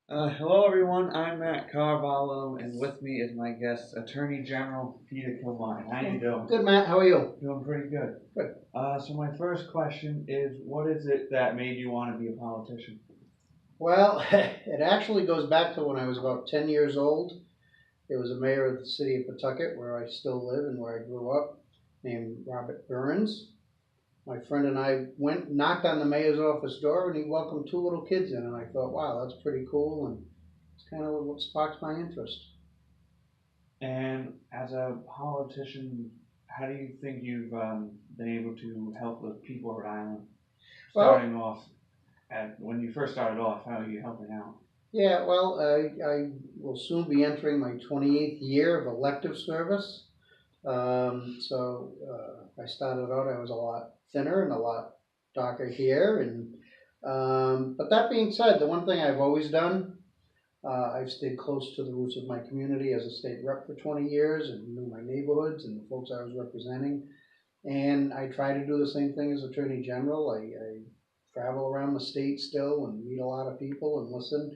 Hello, everyone. I'm Matt Carvalho, and with me is my guest, Attorney General Peter Kilmartin. How you doing? Good, Matt. How are you? Doing pretty good. Good. So my first question is, what is it that made you want to be a politician? Well, it actually goes back to when I was about 10 years old. There was a mayor of the city of Pawtucket, where I still live and where I grew up, named Robert Burns. My friend and I went, knocked on the mayor's office door, and he welcomed two little kids in. And I thought, wow, that's pretty cool. And it's kind of what sparked my interest. And as a politician, how do you think you've been able to help the people of Rhode Island? Well, Starting off when you first started off, how are you helping out? yeah, well, I will soon be entering my 28th year of elective service. I started out, I was a lot thinner and a lot darker hair. But that being said, the one thing I've always done, I've stayed close to the roots of my community as a state rep for 20 years and knew my neighborhoods and the folks I was representing. And I try to do the same thing as Attorney General. I travel around the state still and meet a lot of people and listen.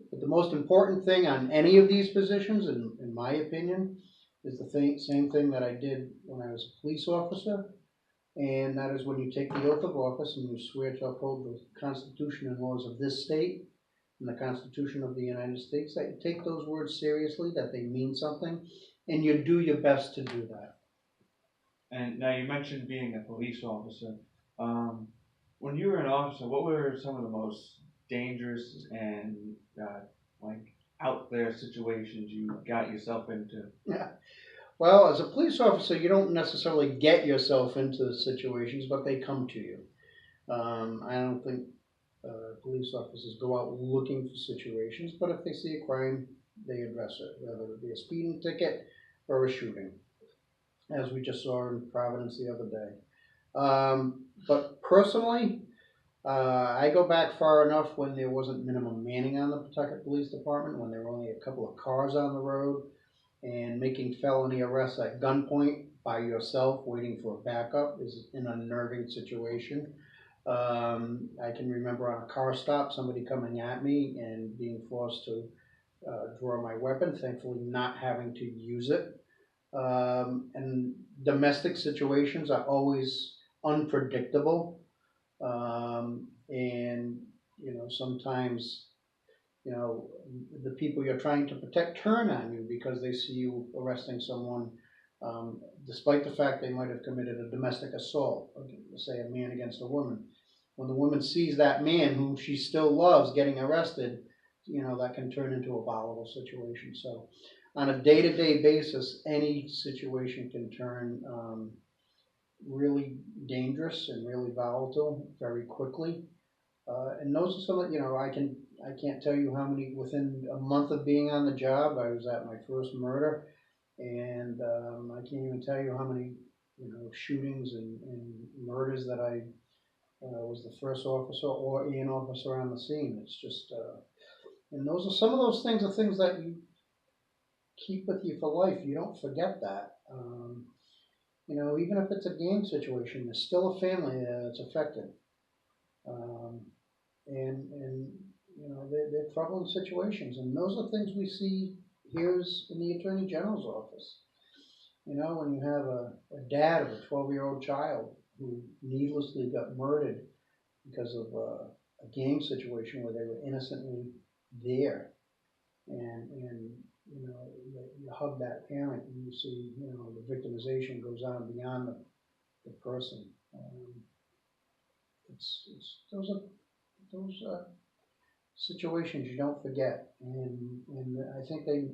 But the most important thing on any of these positions, in my opinion, is same thing that I did when I was a police officer, and that is when you take the oath of office and you swear to uphold the Constitution and laws of this state and the Constitution of the United States, that you take those words seriously, that they mean something, and you do your best to do that. And now you mentioned being a police officer. Um, when you were an officer, what were some of the most dangerous and like out there situations you got yourself into? Yeah. Well, as a police officer, you don't necessarily get yourself into situations, but they come to you. I don't think police officers go out looking for situations, but if they see a crime, they address it, whether it be a speeding ticket or a shooting, as we just saw in Providence the other day. But personally, I go back far enough when there wasn't minimum manning on the Pawtucket Police Department, when there were only a couple of cars on the road, and making felony arrests at gunpoint by yourself, waiting for a backup, is an unnerving situation. I can remember on a car stop, somebody coming at me and being forced to draw my weapon, thankfully not having to use it. And domestic situations are always unpredictable. And, sometimes, the people you're trying to protect turn on you because they see you arresting someone, despite the fact they might have committed a domestic assault, say a man against a woman. When the woman sees that man whom she still loves getting arrested, that can turn into a volatile situation. So, on a day-to-day basis, any situation can turn really dangerous and really volatile very quickly. And those are some of, I can't tell you how many, within a month of being on the job, I was at my first murder. And I can't even tell you how many, shootings and murders that I was the first officer or an officer on the scene. It's just, and those are some of those things are things that you keep with you for life. You don't forget that. Even if it's a gang situation, there's still a family that's affected. Um, and they're troubling situations, and those are things we see here in the Attorney General's office. When you have a dad of a 12-year-old child who needlessly got murdered because of a gang situation where they were innocently there, and you hug that parent and you see the victimization goes on beyond the person. It's those situations you don't forget, and I think they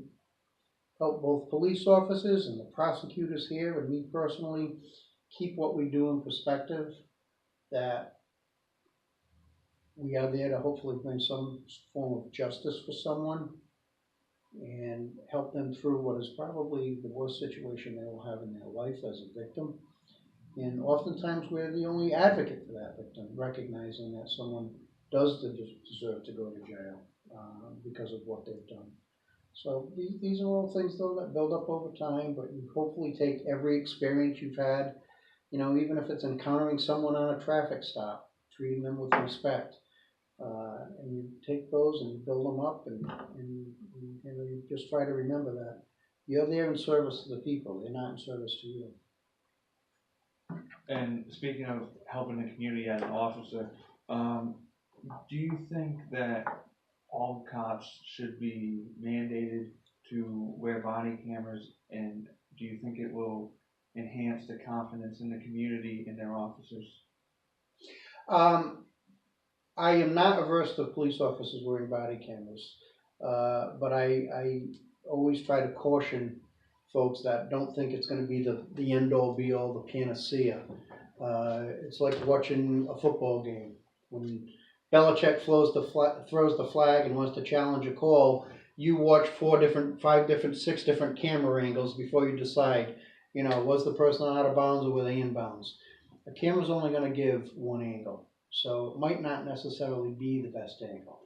help both police officers and the prosecutors here and me personally keep what we do in perspective. That we are there to hopefully bring some form of justice for someone and help them through what is probably the worst situation they will have in their life as a victim. And oftentimes we're the only advocate for that victim, recognizing that someone does deserve to go to jail because of what they've done. So these are all things though that build up over time, but you hopefully take every experience you've had, even if it's encountering someone on a traffic stop, treating them with respect, and you take those and you build them up, and you know, you just try to remember that you're there in service to the people. They're not in service to you. And speaking of helping the community as an officer, do you think that all cops should be mandated to wear body cameras, and do you think it will enhance the confidence in the community in their officers? I am not averse to police officers wearing body cameras, but I always try to caution folks that don't think it's going to be the end all be all, the panacea. It's like watching a football game. When Belichick throws the flag and wants to challenge a call, you watch 4 different, 5 different, 6 different camera angles before you decide, you know, was the person out of bounds or were they in bounds? A camera's only going to give one angle, so it might not necessarily be the best angle.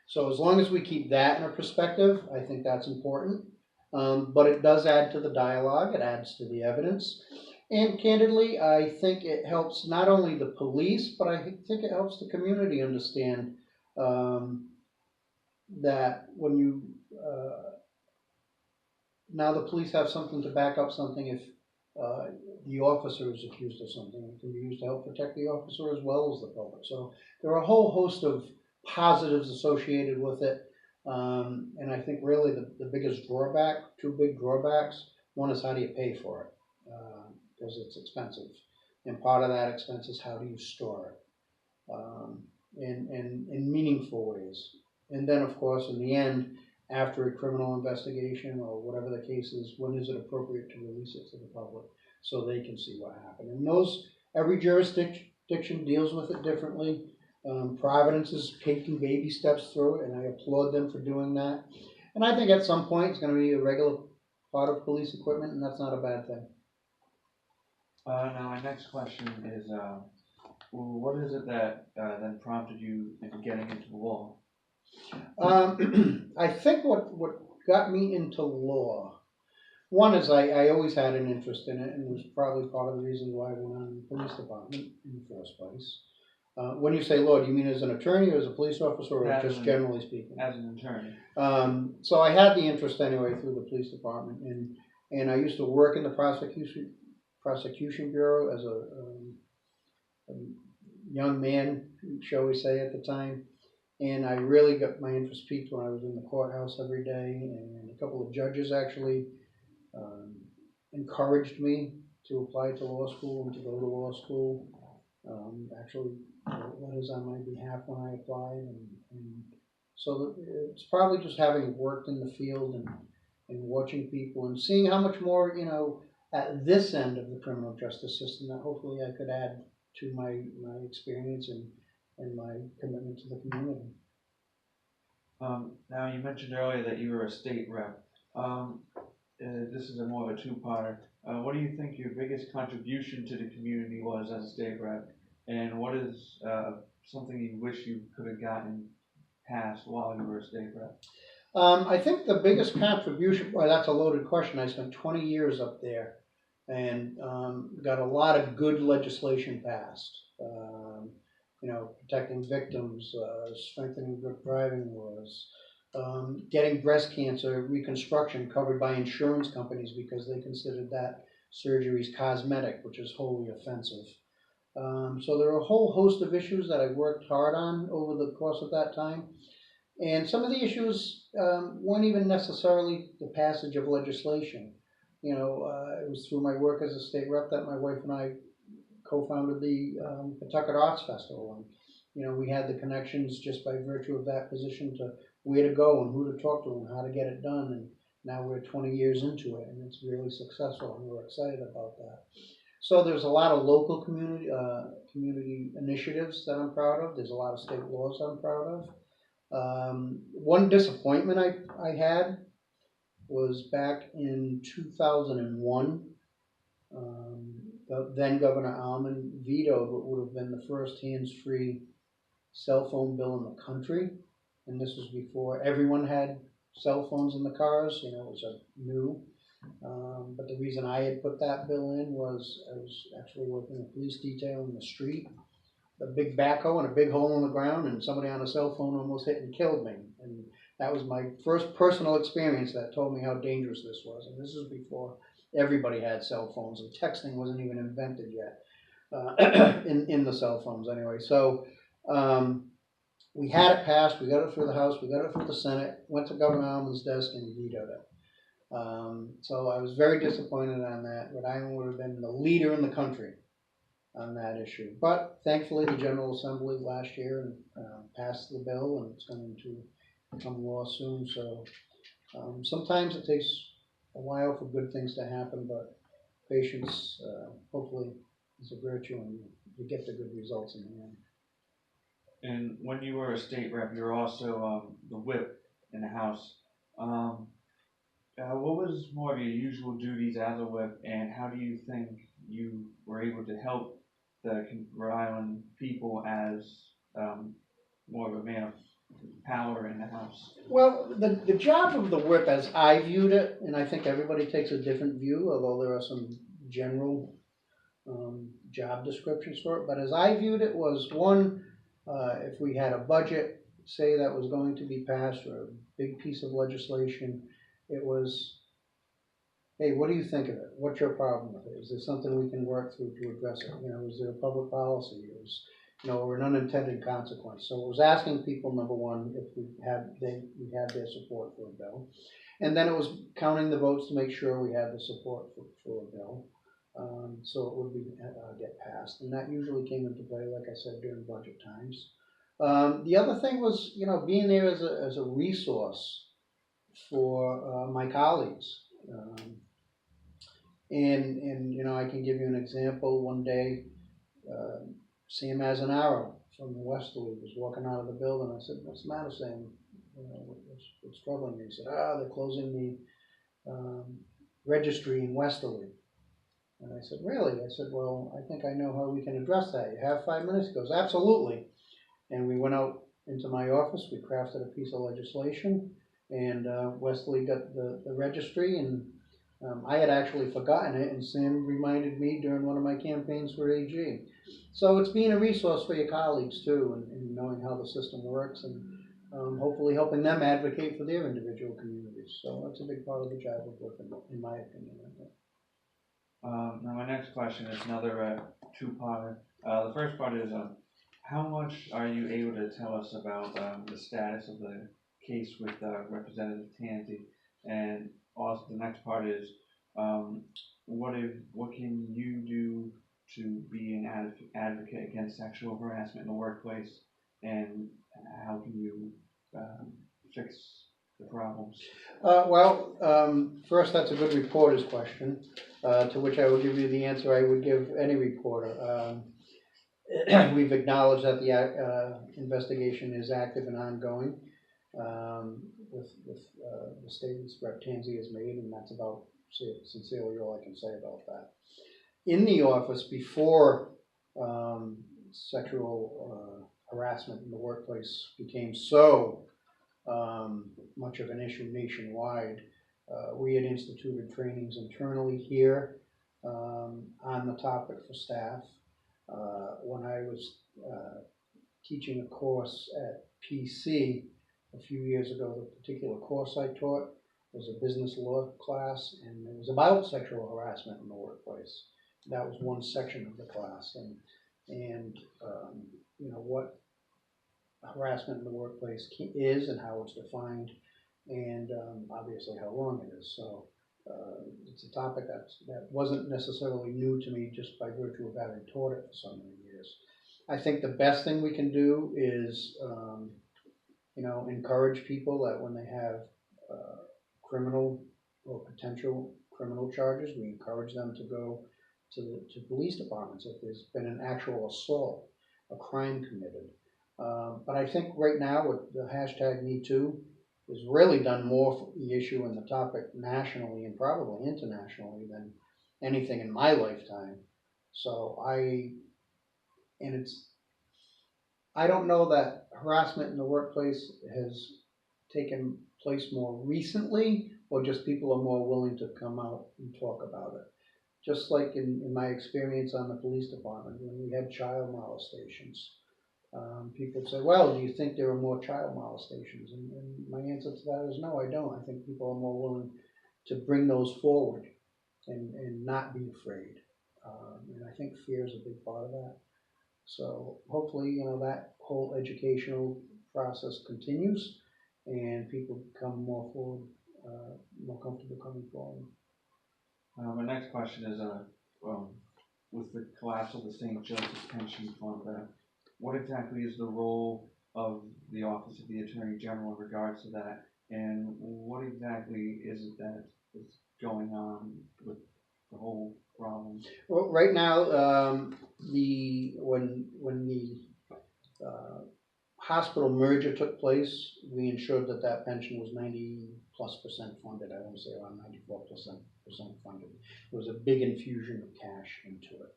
So as long as we keep that in our perspective, I think that's important. But it does add to the dialogue, it adds to the evidence. And candidly, I think it helps not only the police, but I think it helps the community understand that when you, now the police have something to back up something if the officer is accused of something. It can be used to help protect the officer as well as the public. So there are a whole host of positives associated with it. And I think really the biggest drawback, 2 big drawbacks, one is how do you pay for it? Because it's expensive. And part of that expense is how do you store it in meaningful ways. And then, of course, in the end, after a criminal investigation or whatever the case is, when is it appropriate to release it to the public so they can see what happened? And every jurisdiction deals with it differently. Providence is taking baby steps through it, and I applaud them for doing that. And I think at some point it's going to be a regular part of police equipment, and that's not a bad thing. Now my next question is, what is it that then prompted you into getting into law? I think what got me into law, one is I always had an interest in it, and was probably part of the reason why I went on the police department in the first place. When you say law, do you mean as an attorney or as a police officer, or just generally speaking? As an attorney. So I had the interest anyway through the police department, and I used to work in the prosecution bureau as a young man, shall we say, at the time. And I really got my interest piqued when I was in the courthouse every day, and a couple of judges actually encouraged me to apply to law school and to go to law school. Actually wrote letters on my behalf when I applied, and so it's probably just having worked in the field and watching people and seeing how much more, you know, at this end of the criminal justice system that hopefully I could add to my experience and my commitment to the community. Now you mentioned earlier that you were a state rep. This is more of a 2-parter. What do you think your biggest contribution to the community was as a state rep, and what is something you wish you could have gotten passed while you were a state rep? I think the biggest contribution, well, that's a loaded question. I spent 20 years up there and got a lot of good legislation passed. You know, protecting victims, strengthening good driving laws, getting breast cancer reconstruction covered by insurance companies because they considered that surgeries cosmetic, which is wholly offensive. So there are a whole host of issues that I worked hard on over the course of that time. And some of the issues weren't even necessarily the passage of legislation. You know, it was through my work as a state rep that my wife and I co-founded the Pawtucket Arts Festival. And, you know, we had the connections just by virtue of that position to where to go and who to talk to and how to get it done. And now we're 20 years into it, and it's really successful, and we're excited about that. So there's a lot of local community initiatives that I'm proud of. There's a lot of state laws I'm proud of. One disappointment I had was back in 2001. Then Governor Almond vetoed what would have been the first hands-free cell phone bill in the country, and this was before everyone had cell phones in the cars. You know, it was new. But the reason I had put that bill in was I was actually working a police detail in the street, a big backhoe and a big hole in the ground, and somebody on a cell phone almost hit and killed me. And that was my first personal experience that told me how dangerous this was. And this is before everybody had cell phones, and texting wasn't even invented yet, in the cell phones anyway. So we had it passed, we got it through the House, we got it through the Senate, went to Governor Almond's desk and he vetoed it. So I was very disappointed on that. Rhode Island would have been the leader in the country on that issue. But thankfully, the General Assembly last year passed the bill, and it's going to become law soon. So sometimes it takes a while for good things to happen, but patience hopefully is a virtue, and you get the good results in the end. And when you were a state rep, you were also the whip in the House. What was more of your usual duties as a whip, and how do you think you were able to help the Rhode Island people as more of a man of power in the House? Well, the job of the whip, as I viewed it, and I think everybody takes a different view, although there are some general job descriptions for it, but as I viewed it was, one, if we had a budget, say, that was going to be passed, or a big piece of legislation, it was, hey, what do you think of it? What's your problem with it? Is there something we can work through to address it? You know, is there a public policy? Is, you know, or an unintended consequence? So it was asking people, number one, if we had their support for a bill, and then it was counting the votes to make sure we had the support for a bill, so it would be get passed. And that usually came into play, like I said, during budget times. The other thing was, you know, being there as a resource for my colleagues. And you know, I can give you an example. One day, Sam Mazzanaro from Westerly was walking out of the building. I said, "What's the matter, Sam? You know, what's troubling you?" He said, "They're closing the registry in Westerly." And I said, "Really?" I said, "Well, I think I know how we can address that. You have 5 minutes?" He goes, "Absolutely." And we went out into my office. We crafted a piece of legislation, and Westerly got the registry, and I had actually forgotten it, and Sam reminded me during one of my campaigns for AG. So it's being a resource for your colleagues too, and knowing how the system works, and hopefully helping them advocate for their individual communities. So that's a big part of the job of work, in my opinion. Now my next question is another two-parter. The first part is, how much are you able to tell us about the status of the case with Representative Tansey? And also the next part is, what can you do to be an advocate against sexual harassment in the workplace, and how can you fix the problems? First, that's a good reporter's question, to which I will give you the answer I would give any reporter. We've acknowledged that the investigation is active and ongoing, with the statements Rep. Tansey has made, and that's about sincerely all I can say about that. In the office, before sexual harassment in the workplace became so much of an issue nationwide, we had instituted trainings internally here on the topic for staff. When I was teaching a course at PC a few years ago, the particular course I taught was a business law class, and it was about sexual harassment in the workplace. That was one section of the class, and you know, what harassment in the workplace is and how it's defined, and obviously how wrong it is. So it's a topic that wasn't necessarily new to me just by virtue of having taught it for so many years. I think the best thing we can do is you know, encourage people that when they have criminal or potential criminal charges, we encourage them to go to police departments if there's been an actual assault, a crime committed. But I think right now with the hashtag #MeToo has really done more for the issue and the topic nationally and probably internationally than anything in my lifetime. So I don't know that harassment in the workplace has taken place more recently, or just people are more willing to come out and talk about it. just like in my experience on the police department, when we had child molestations. People say, well, do you think there are more child molestations? And my answer to that is no, I don't. I think people are more willing to bring those forward and not be afraid. And I think fear is a big part of that. So hopefully, that whole educational process continues and people become more forward, more comfortable coming forward. My next question is, um, with the collapse of the St. Joseph's Pension Fund, what exactly is the role of the Office of the Attorney General in regards to that, and what exactly is it that is going on with the whole problem? Well, right now, when the hospital merger took place, we ensured that pension was 90+% funded. I want to say around 94% funded. There was a big infusion of cash into it.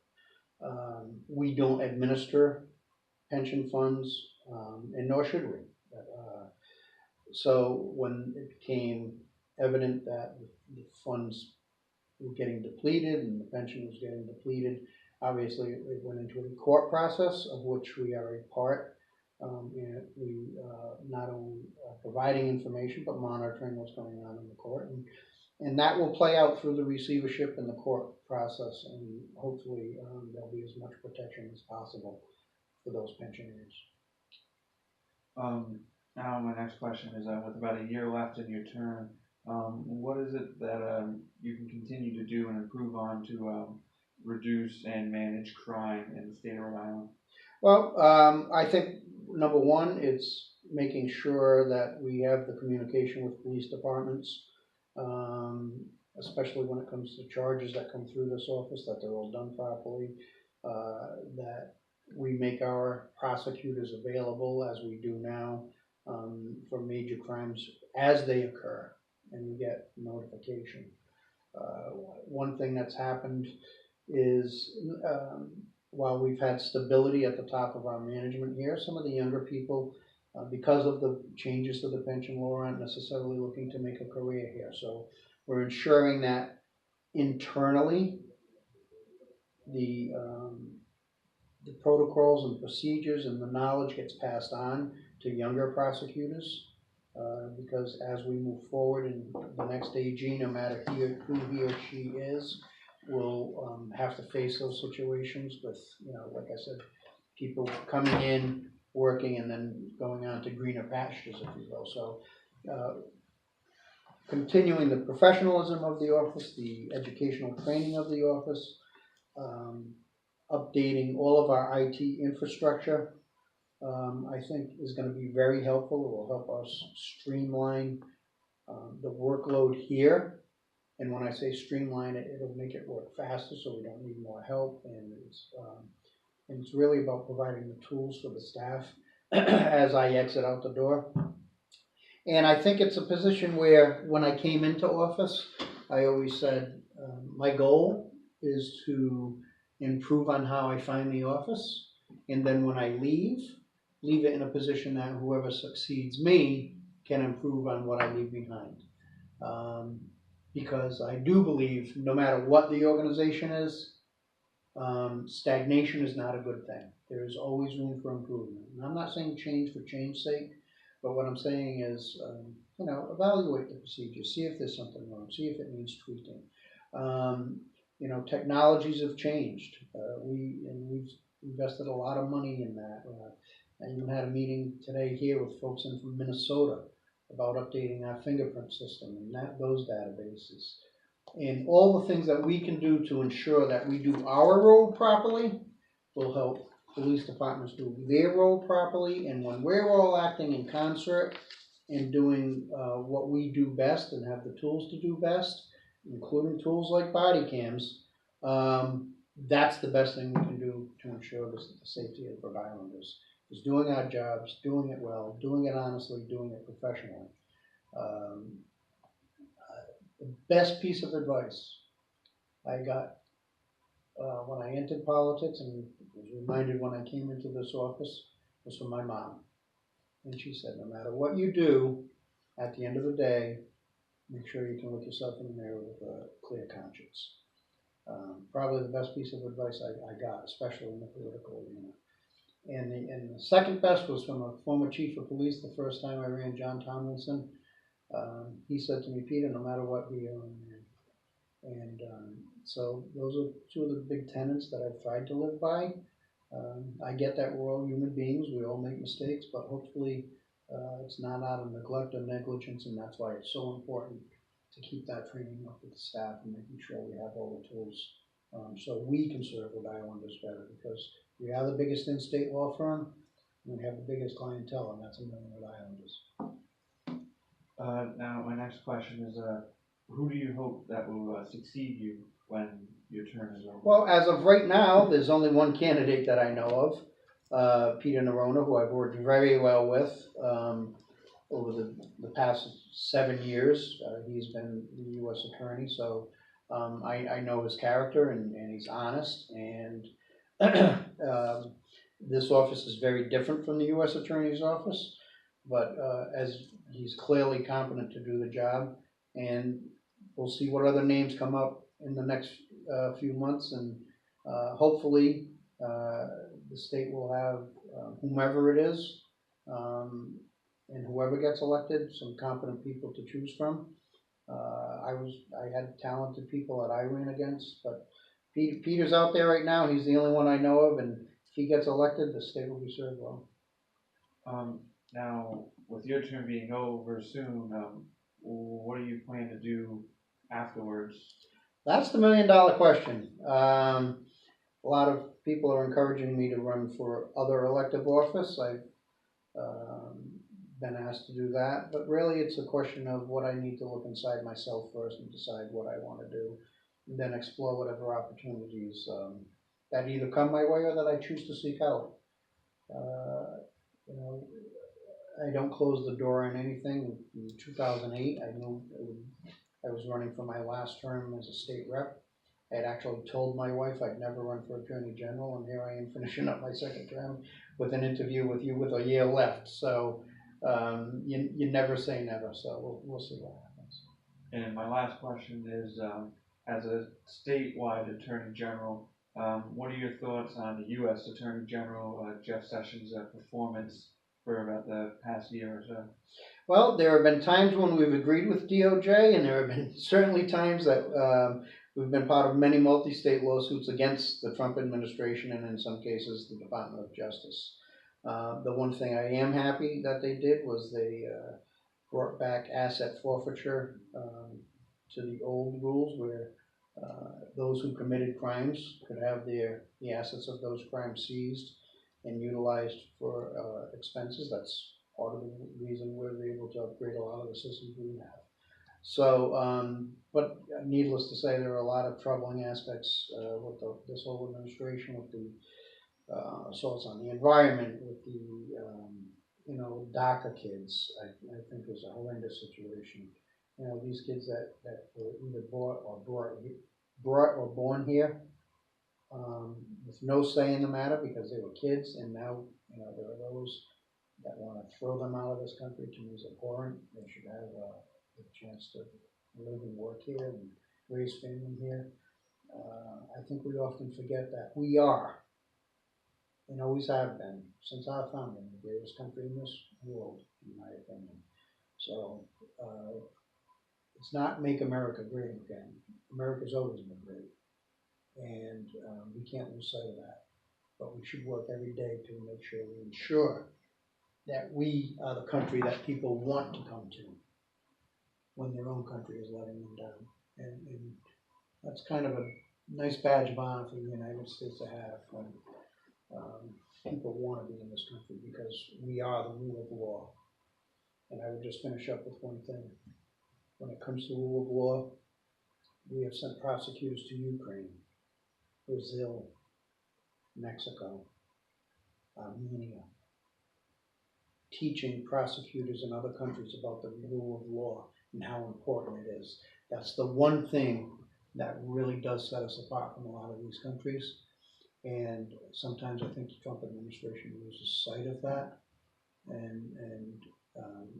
We don't administer pension funds, and nor should we. So when it became evident that the funds were getting depleted and the pension was getting depleted, obviously it went into a court process of which we are a part. And we not only providing information but monitoring what's going on in the court, and that will play out through the receivership and the court process, and hopefully there'll be as much protection as possible for those pensioners. Now my next question is, with about a year left in your term, what is it that you can continue to do and improve on to reduce and manage crime in the state of Rhode Island? Well, I think number one, it's making sure that we have the communication with police departments, especially when it comes to charges that come through this office, that they're all done properly, that we make our prosecutors available, as we do now, for major crimes as they occur, and we get notification. One thing that's happened is, while we've had stability at the top of our management here, some of the younger people, because of the changes to the pension law, aren't necessarily looking to make a career here. So we're ensuring that internally the protocols and procedures and the knowledge gets passed on to younger prosecutors, because as we move forward in the next AG, no matter who he or she is, will have to face those situations with, like I said, people coming in, working, and then going on to greener pastures, if you will. So continuing the professionalism of the office, the educational training of the office, updating all of our IT infrastructure, I think is going to be very helpful. It will help us streamline the workload here. And when I say streamline it, it'll make it work faster, so we don't need more help. And it's really about providing the tools for the staff as I exit out the door. And I think it's a position where, when I came into office, I always said my goal is to improve on how I find the office, and then when I leave it in a position that whoever succeeds me can improve on what I leave behind. Because I do believe no matter what the organization is, stagnation is not a good thing. There is always room for improvement. And I'm not saying change for change's sake, but what I'm saying is, evaluate the procedure, see if there's something wrong, see if it needs tweaking. Technologies have changed. We've invested a lot of money in that. I even had a meeting today here with folks in from Minnesota about updating our fingerprint system and those databases. And all the things that we can do to ensure that we do our role properly will help police departments do their role properly. And when we're all acting in concert and doing what we do best and have the tools to do best, including tools like body cams, that's the best thing we can do to ensure the safety of Rhode Islanders. Is doing our jobs, doing it well, doing it honestly, doing it professionally. The best piece of advice I got when I entered politics, and was reminded when I came into this office, was from my mom. And she said, no matter what you do, at the end of the day, make sure you can look yourself in the mirror with a clear conscience. Probably the best piece of advice I got, especially in the political arena. And the second best was from a former chief of police the first time I ran, John Tomlinson. He said to me, Peter, no matter what, be your own man. And so those are two of the big tenets that I've tried to live by. I get that we're all human beings, we all make mistakes, but hopefully it's not out of neglect or negligence, and that's why it's so important to keep that training up with the staff and making sure we have all the tools so we can serve Rhode Islanders better, because we are the biggest in-state law firm, and we have the biggest clientele, and that's 1 million Rhode Islanders. Now, my next question is, who do you hope that will succeed you when your term is over? Well, as of right now, there's only one candidate that I know of, Peter Nerona, who I've worked very well with over the past 7 years. He's been the U.S. Attorney, so I know his character, and he's honest, and this office is very different from the U.S. Attorney's office, but as he's clearly competent to do the job, and we'll see what other names come up in the next few months, and hopefully the state will have whomever it is, and whoever gets elected, some competent people to choose from. I had talented people that I ran against, but Peter's out there right now. He's the only one I know of, and if he gets elected, the state will be served well. Now, with your term being over soon, what do you plan to do afterwards? That's the $1 million question. A lot of people are encouraging me to run for other elective office. I've been asked to do that, but really it's a question of what I need to look inside myself first and decide what I want to do, and then explore whatever opportunities that either come my way or that I choose to seek out. You know, I don't close the door on anything. In 2008, I knew I was running for my last term as a state rep. I had actually told my wife I'd never run for Attorney General, and here I am finishing up my second term with an interview with you with a year left. So you never say never, so we'll see what happens. And my last question is, as a statewide Attorney General, what are your thoughts on the U.S. Attorney General, Jeff Sessions' performance for about the past year or so? Well, there have been times when we've agreed with DOJ, and there have been certainly times that we've been part of many multi-state lawsuits against the Trump administration, and in some cases the Department of Justice. The one thing I am happy that they did was they brought back asset forfeiture to the old rules, where those who committed crimes could have the assets of those crimes seized and utilized for expenses. That's part of the reason we're able to upgrade a lot of the systems we have. So, but needless to say, there are a lot of troubling aspects with this whole administration, with the assaults on the environment, with the DACA kids. I think is a horrendous situation. You know, these kids that were either brought or born here with no say in the matter because they were kids, and now there are those that want to throw them out of this country. To me, is abhorrent. They should have a chance to live and work here and raise family here. I think we often forget that we are, and always have been, since our founding, the greatest country in this world, in my opinion. So it's not make America great again. America's always been great, and we can't lose sight of that. But we should work every day to make sure we ensure that we are the country that people want to come to when their own country is letting them down. And that's kind of a nice badge of honor for the United States to have when people want to be in this country, because we are the rule of law. And I would just finish up with one thing. When it comes to rule of law, we have sent prosecutors to Ukraine, Brazil, Mexico, Armenia, teaching prosecutors in other countries about the rule of law and how important it is. That's the one thing that really does set us apart from a lot of these countries. And sometimes I think the Trump administration loses sight of that. And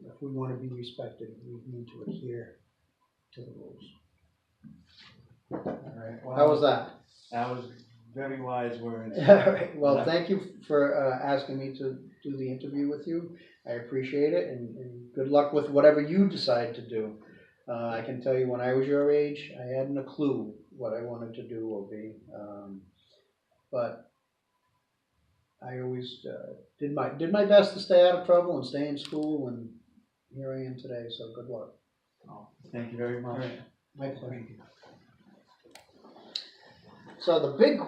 if we want to be respected, we need to adhere to the rules. All right. Well, How was that? That was very wise words. All right, well, thank you for asking me to do the interview with you. I appreciate it, and good luck with whatever you decide to do. I can tell you, when I was your age, I hadn't a clue what I wanted to do or be. But I always did my best to stay out of trouble and stay in school, and here I am today, so good luck. Oh, thank you very much. All right, my pleasure. So the big question